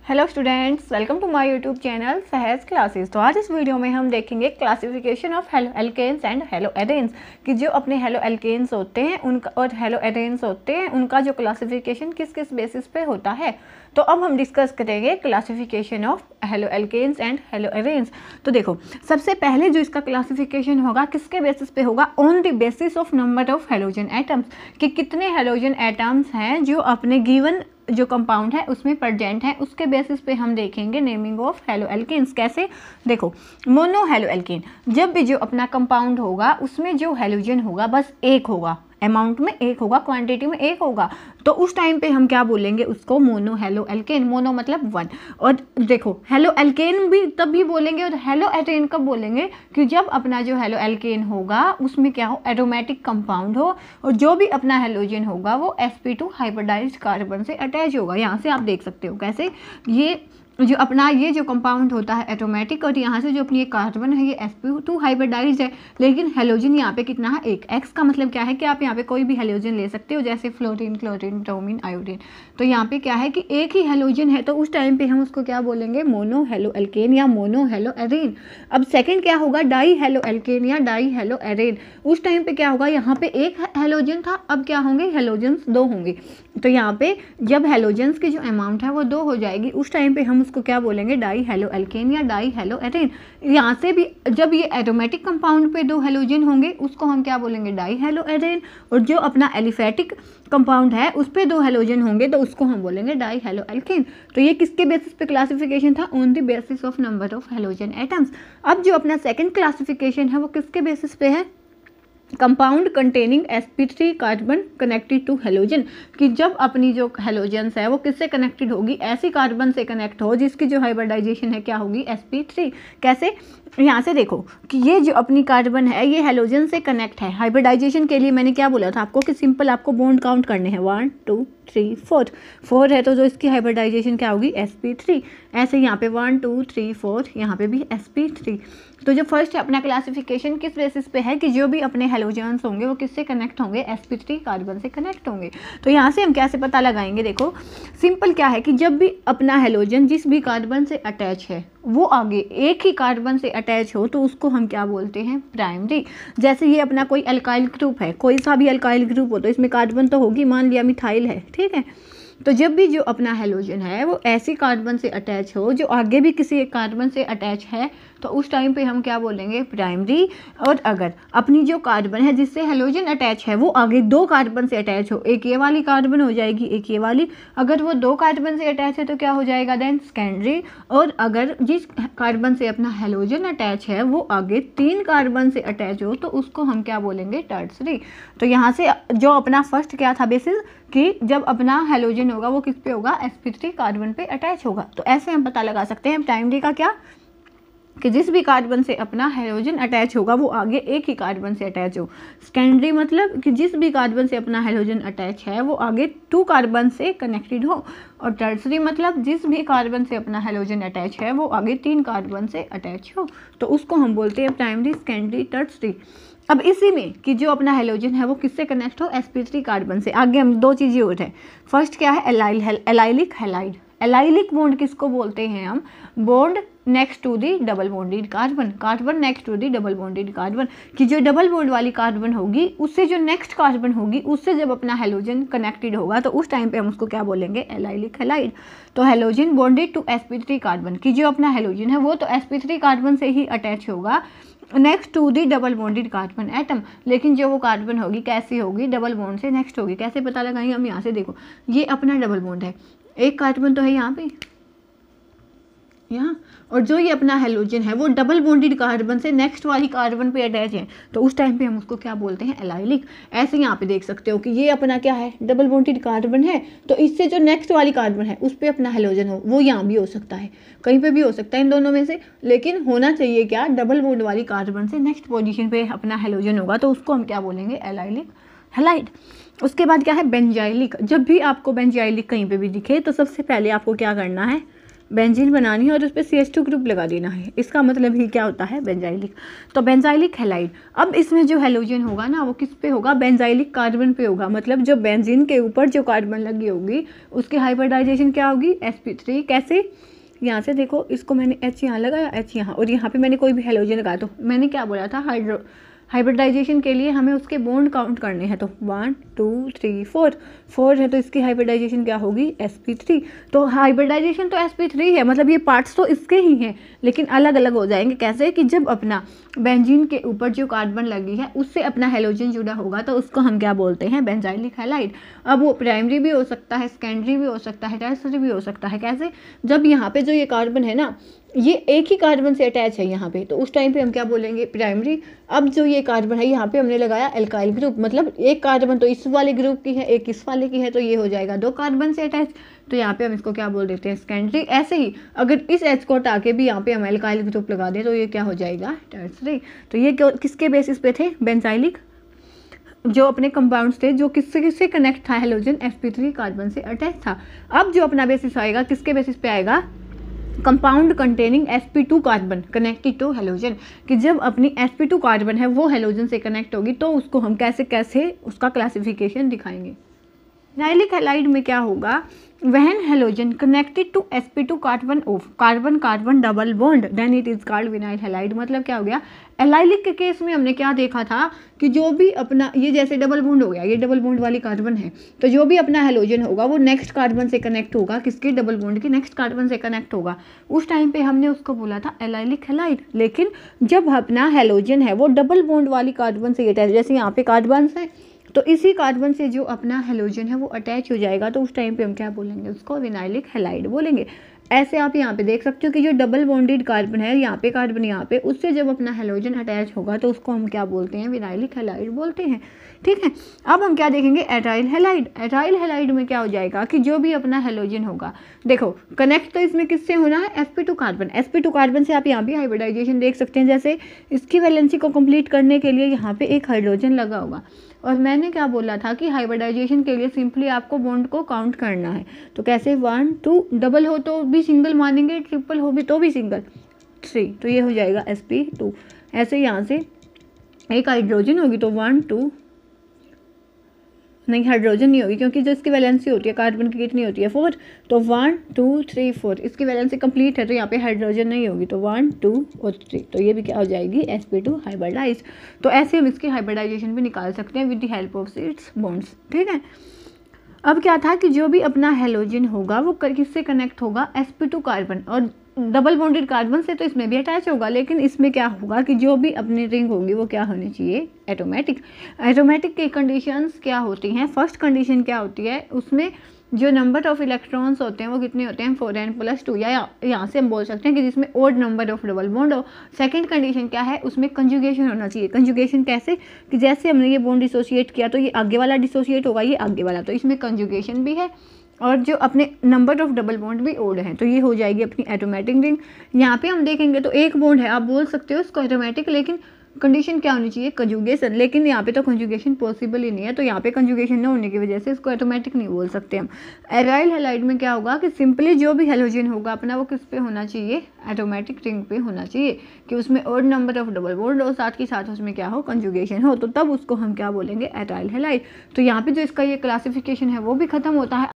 Hello students, welcome to my YouTube channel Sahaj Classes. तो आज इस वीडियो में हम देखेंगे classification of haloalkanes and haloarenes कि जो अपने हेलो एल्केन्स होते हैं उनका और हेलो एरेन्स होते हैं उनका जो क्लासिफिकेशन किस किस बेसिस पे होता है। तो अब हम डिस्कस करेंगे classification of haloalkanes and haloarenes. तो देखो, सबसे पहले जो इसका क्लासिफिकेशन होगा किसके बेसिस पे होगा, on the basis of number of halogen atoms, कि कितने हेलोजन एटम्स हैं जो अपने गिवन जो कंपाउंड है उसमें प्रेजेंट है, उसके बेसिस पे हम देखेंगे नेमिंग ऑफ हेलो एल्केन्स। कैसे, देखो, मोनो हेलो एल्केन, जब भी जो अपना कंपाउंड होगा उसमें जो हेलोजन होगा बस एक होगा, अमाउंट में एक होगा, क्वांटिटी में एक होगा, तो उस टाइम पे हम क्या बोलेंगे उसको, मोनो हेलो एल्केन। मोनो मतलब वन। और देखो, हेलो एल्केन भी तब भी बोलेंगे और हेलो एरेन कब बोलेंगे, कि जब अपना जो हेलो एल्केन होगा उसमें क्या हो, एरोमेटिक कंपाउंड हो और जो भी अपना हेलोजन होगा वो sp2 हाइब्रिडाइज्ड कार्बन से अटैच होगा। यहाँ से आप देख सकते हो कैसे, ये जो अपना ये जो कंपाउंड होता है एरोमेटिक, और यहाँ से जो अपनी एक कार्बन है ये sp2 हाइब्रिडाइज्ड है, लेकिन हेलोजन यहाँ पे कितना है, एक। एक्स का मतलब क्या है कि आप यहाँ पे कोई भी हेलोजन ले सकते हो, जैसे फ्लोरीन, क्लोरीन, ब्रोमीन, आयोडीन। तो यहाँ पे क्या है कि एक ही हेलोजन है, तो उस टाइम पे हम उसको क्या बोलेंगे, मोनो हेलो एल्केन या मोनो हेलो एरेन। अब सेकंड क्या होगा, डाई हेलो एल्केन या डाई हेलो एरेन। उस टाइम पे क्या होगा, यहाँ पे एक हेलोजन था, अब क्या होंगे, हेलोजन्स दो होंगे। तो यहाँ पे जब हेलोजन्स की जो अमाउंट है वो दो हो जाएगी, उस टाइम पे हम उसको क्या बोलेंगे, डाई हेलो एल्केन या डाई हेलो एरेन। यहाँ से भी जब ये एरोमेटिक कंपाउंड पे दो हेलोजन होंगे उसको हम क्या बोलेंगे, डाई हेलो एरेन, और जो अपना एलिफेटिक कंपाउंड है उस पे दो हेलोजन होंगे तो उसको हम बोलेंगे डाई हेलो एल्केन। तो ये किसके बेसिस पे क्लासिफिकेशन था, on the basis of number of halogen atoms. अब जो अपना सेकंड क्लासिफिकेशन है वो किसके बेसिस पे है, compound containing sp3 carbon connected to halogen, कि जब अपनी जो हेलोजन्स है वो किससे कनेक्टेड होगी, ऐसी कार्बन से कनेक्ट हो जिसकी जो हाइब्रिडाइजेशन है क्या होगी, sp3। कैसे, यहाँ से देखो कि ये जो अपनी कार्बन है ये हेलोजन से कनेक्ट है। हाइब्रिडाइजेशन के लिए मैंने क्या बोला था आपको कि सिंपल आपको बॉन्ड काउंट करने हैं, 1 2 3 4 4 है, तो जो इसकी हाइब्रिडाइजेशन क्या होगी, sp3। ऐसे यहाँ पे 1 2 3 4, यहाँ पे भी sp3। तो जो फर्स्ट है अपना क्लासिफिकेशन किस बेसिस पे है, कि जो भी अपने हेलोजन्स होंगे वो किससे कनेक्ट होंगे, sp3 कार्बन से कनेक्ट होंगे। तो यहाँ से हम कैसे पता लगाएंगे, देखो सिंपल क्या है कि जब भी अपना हेलोजन जिस भी कार्बन से अटैच है वो आगे एक ही कार्बन से अटैच हो तो उसको हम क्या बोलते हैं, प्राइमरी। जैसे ये अपना कोई अल्काइल ग्रुप है, कोई सा भी अल्काइल ग्रुप हो तो इसमें कार्बन तो होगी, मान लिया मिथाइल है, ठीक है। तो जब भी जो अपना हेलोजन है वो ऐसी कार्बन से अटैच हो जो आगे भी किसी एक कार्बन से अटैच है तो उस टाइम पे हम क्या बोलेंगे, प्राइमरी। और अगर अपनी जो कार्बन है जिससे हेलोजन अटैच है वो आगे दो कार्बन से अटैच हो, एक ये वाली कार्बन हो जाएगी, एक ये वाली, अगर वो दो कार्बन से अटैच है तो क्या हो जाएगा, देन सेकेंडरी। और अगर जिस कार्बन से अपना हेलोजन अटैच है वो आगे तीन कार्बन से अटैच हो तो उसको हम क्या बोलेंगे, टर्सरी। तो यहाँ से जो अपना फर्स्ट क्या था बेसिस, कि जब अपना हेलोजन होगा वो किस पे होगा, sp3 कार्बन पे अटैच होगा। तो ऐसे हम पता लगा सकते हैं प्राइमरी का क्या, कि जिस भी कार्बन से अपना हेलोजन अटैच होगा वो आगे एक ही कार्बन से अटैच हो। सेकेंडरी मतलब कि जिस भी कार्बन से अपना हेलोजन अटैच है वो आगे 2 कार्बन से कनेक्टेड हो। और टर्सरी मतलब जिस भी कार्बन से अपना हेलोजन अटैच है वो आगे 3 कार्बन से अटैच हो, तो उसको हम बोलते हैं प्राइमरी, सेकेंडरी, टर्सरी। अब इसी में कि जो अपना हेलोजन है वो किससे कनेक्ट हो, sp3 कार्बन से। आगे हम दो चीज़ें और है, फर्स्ट क्या है, एलाइलिक हैलाइड। एलाइलिक बॉन्ड किसको बोलते हैं हम, bond next to the double bonded carbon, carbon next to the double bonded carbon, कि जो डबल बॉन्ड वाली कार्बन होगी उससे जो नेक्स्ट कार्बन होगी उससे जब अपना हेलोजन कनेक्टेड होगा तो उस टाइम पे हम उसको क्या बोलेंगे, एलाइलिक हैलाइड। तो halogen bonded to sp3 carbon, कि जो अपना हेलोजन है वो तो sp3 कार्बन से ही अटैच होगा next to the double bonded carbon atom, लेकिन जो वो कार्बन होगी कैसी होगी, डबल बॉन्ड से नेक्स्ट होगी। कैसे पता लगाएंगे हम, यहाँ से देखो ये अपना डबल बॉन्ड है, एक कार्बन तो है यहाँ पे, यहाँ, और जो ये अपना हेलोजन है वो डबल बॉन्डेड कार्बन से नेक्स्ट वाली कार्बन पे अटैच है तो उस टाइम पे हम उसको क्या बोलते हैं, एलाइलिक। ऐसे यहाँ पे देख सकते हो कि ये अपना क्या है, डबल बॉन्डेड कार्बन है, तो इससे जो नेक्स्ट वाली कार्बन है उस पर अपना हेलोजन हो, वो यहाँ भी हो सकता है, कहीं पे भी हो सकता है इन दोनों में से, लेकिन होना चाहिए क्या, डबल बॉन्ड वाली कार्बन से नेक्स्ट पोजीशन पे अपना हेलोजन होगा तो उसको हम क्या बोलेंगे, एलाइलिक हैलाइड। उसके बाद क्या है, बेंजाइलिक। जब भी आपको बेंजाइलिक कहीं पे भी दिखे तो सबसे पहले आपको क्या करना है, बेंजीन बनानी है और उस पर CH2 ग्रुप लगा देना है। इसका मतलब ही क्या होता है, बेंजाइलिक। तो बेंजाइलिक हैलाइड। अब इसमें जो हैलोजन होगा ना वो किस पे होगा, बेंजाइलिक कार्बन पे होगा। मतलब जो बेंजीन के ऊपर जो कार्बन लगी होगी उसकी हाइब्रिडाइजेशन क्या होगी, sp3। कैसे, यहाँ से देखो, इसको मैंने H यहाँ लगाया, H यहाँ, और यहाँ पे मैंने कोई भी हैलोजन लगाया। तो मैंने क्या बोला था, हाइब्रिडाइजेशन के लिए हमें उसके बॉन्ड काउंट करने हैं। तो 1 2 3 4 है, तो इसकी हाइब्रिडाइजेशन क्या होगी, sp3। तो हाइब्रिडाइजेशन तो sp3 है, मतलब ये पार्ट्स तो इसके ही हैं लेकिन अलग अलग हो जाएंगे। कैसे कि जब अपना बेंजीन के ऊपर जो कार्बन लगी है उससे अपना हैलोजन जुड़ा होगा तो उसको हम क्या बोलते हैं, बेंजाइलिक हैलाइड। अब वो प्राइमरी भी हो सकता है, सेकेंडरी भी हो सकता है, टर्शियरी भी हो सकता है। कैसे, जब यहाँ पे जो ये कार्बन है ना ये एक ही कार्बन से अटैच है यहाँ पे, तो उस टाइम पे हम क्या बोलेंगे, प्राइमरी। अब जो ये कार्बन है यहाँ पे हमने लगाया एल्काइल ग्रुप, मतलब एक कार्बन तो इस वाले ग्रुप की है, एक इस वाले की है, तो ये हो जाएगा 2 कार्बन से अटैच, तो यहाँ पे हम इसको क्या बोल देते हैं, सेकेंडरी। ऐसे ही अगर इस H को हटा के भी यहाँ पे हम एल्काइल ग्रुप लगा दें तो ये क्या हो जाएगा, टर्शियरी। तो ये किसके बेसिस पे थे, बेंजाइलिक। जो अपने कंपाउंड्स थे जो किससे किससे कनेक्ट था, हैलोजन sp3 कार्बन से अटैच था। अब जो अपना बेसिस आएगा किसके बेसिस पे आएगा, compound containing sp2 carbon connected to halogen. कि जब अपनी sp2 कार्बन है वो हैलोजन से कनेक्ट होगी तो उसको हम कैसे कैसे उसका क्लासिफिकेशन दिखाएंगे। बेंजाइलिक हैलाइड में क्या होगा, when halogen connected to sp2 carbon of carbon carbon double bond then it is called vinyl halide. मतलब क्या हो गया, एलाइलिक के केस में हमने क्या देखा था कि जो भी अपना ये जैसे डबल बॉन्ड हो गया, ये डबल बॉन्ड वाली कार्बन है, तो जो भी अपना हैलोजन होगा वो नेक्स्ट कार्बन से कनेक्ट होगा, किसके, डबल बॉन्ड की नेक्स्ट कार्बन से कनेक्ट होगा। उस टाइम पे हमने उसको बोला था एलाइलिक हैलाइड। लेकिन जब अपना हैलोजन है वो डबल बॉन्ड वाली कार्बन से अटैच, जैसे यहाँ पे कार्बन है तो इसी कार्बन से जो अपना हैलोजन है वो अटैच हो जाएगा, तो उस टाइम पे हम क्या बोलेंगे, उसको विनाइलिक हैलाइड बोलेंगे। ऐसे आप यहाँ पे देख सकते हो कि जो डबल बॉन्डेड कार्बन है, यहाँ पे कार्बन यहाँ पे, उससे जब अपना हैलोजन अटैच होगा तो उसको हम क्या बोलते हैं, विनाइलिक हैलाइड बोलते हैं। ठीक है, अब हम क्या देखेंगे, एटाइल हैलाइड। एटाइल हैलाइड में क्या हो जाएगा कि जो भी अपना हैलोजन होगा, देखो कनेक्ट तो इसमें किससे होना है, sp2 कार्बन। sp2 कार्बन से आप यहाँ भी हाइब्रिडाइजेशन देख सकते हैं। जैसे इसकी वैलेंसी को कंप्लीट करने के लिए यहाँ पे एक हाइड्रोजन लगा होगा, और मैंने क्या बोला था कि हाइब्रिडाइजेशन के लिए सिंपली आपको बॉन्ड को काउंट करना है। तो कैसे, 1 2, डबल हो तो भी सिंगल मानेंगे, ट्रिपल हो भी तो भी सिंगल, 3, तो ये हो जाएगा sp2। ऐसे यहाँ से एक हाइड्रोजन होगी तो 1 2, नहीं हाइड्रोजन नहीं होगी क्योंकि जो इसकी वैलेंसी होती है कार्बन की कितनी होती है, 4, तो 1 2 3 4, इसकी वैलेंसी कंप्लीट है तो यहाँ पे हाइड्रोजन नहीं होगी, तो 1 2 और 3, तो ये भी क्या हो जाएगी, sp2 हाइब्रिडाइज। तो ऐसे हम इसकी हाइब्रिडाइजेशन भी निकाल सकते हैं with the help of its bonds. ठीक है, अब क्या था कि जो भी अपना हैलोजन होगा वो किससे कनेक्ट होगा, sp2 कार्बन, और डबल बॉन्डेड कार्बन से तो इसमें भी अटैच होगा। लेकिन इसमें क्या होगा कि जो भी अपनी रिंग होगी वो क्या होनी चाहिए, एटोमेटिक। एटोमेटिक की कंडीशंस क्या होती हैं, फर्स्ट कंडीशन क्या होती है, उसमें जो नंबर ऑफ इलेक्ट्रॉन्स होते हैं वो कितने होते हैं, 4n+2, या यहाँ से हम बोल सकते हैं कि जिसमें odd number of double bond हो। सेकंड कंडीशन क्या है, उसमें कंजुगेशन होना चाहिए। कंजुगेशन कैसे, कि जैसे हमने ये बॉन्ड डिसोशिएट किया तो ये आगे वाला डिसोशिएट होगा, ये आगे वाला, तो इसमें कंजुगेशन भी है और जो अपने नंबर ऑफ डबल बॉन्ड भी ओड हैं, तो ये हो जाएगी अपनी एटोमेटिक रिंग। यहाँ पे हम देखेंगे तो एक बॉन्ड है, आप बोल सकते हो इसको एटोमेटिक, लेकिन कंडीशन क्या होनी चाहिए, कंजुगेशन। लेकिन यहाँ पे तो कंजुगेशन पॉसिबल ही नहीं है, तो यहाँ पे कंजुगेशन न होने की वजह से इसको ऑटोमेटिक नहीं बोल सकते हम। एराइल हैलाइड में क्या होगा कि सिंपली जो भी हैलोजन होगा अपना वो किस पे होना चाहिए, ऑटोमेटिक रिंग पे होना चाहिए, कि उसमें और नंबर ऑफ डबल बॉन्ड और साथ के साथ उसमें क्या हो, कंजुगेशन हो, तो तब उसको हम क्या बोलेंगे, एराइल हैलाइड। तो यहाँ पे जो इसका ये क्लासिफिकेशन है वो भी खत्म होता है।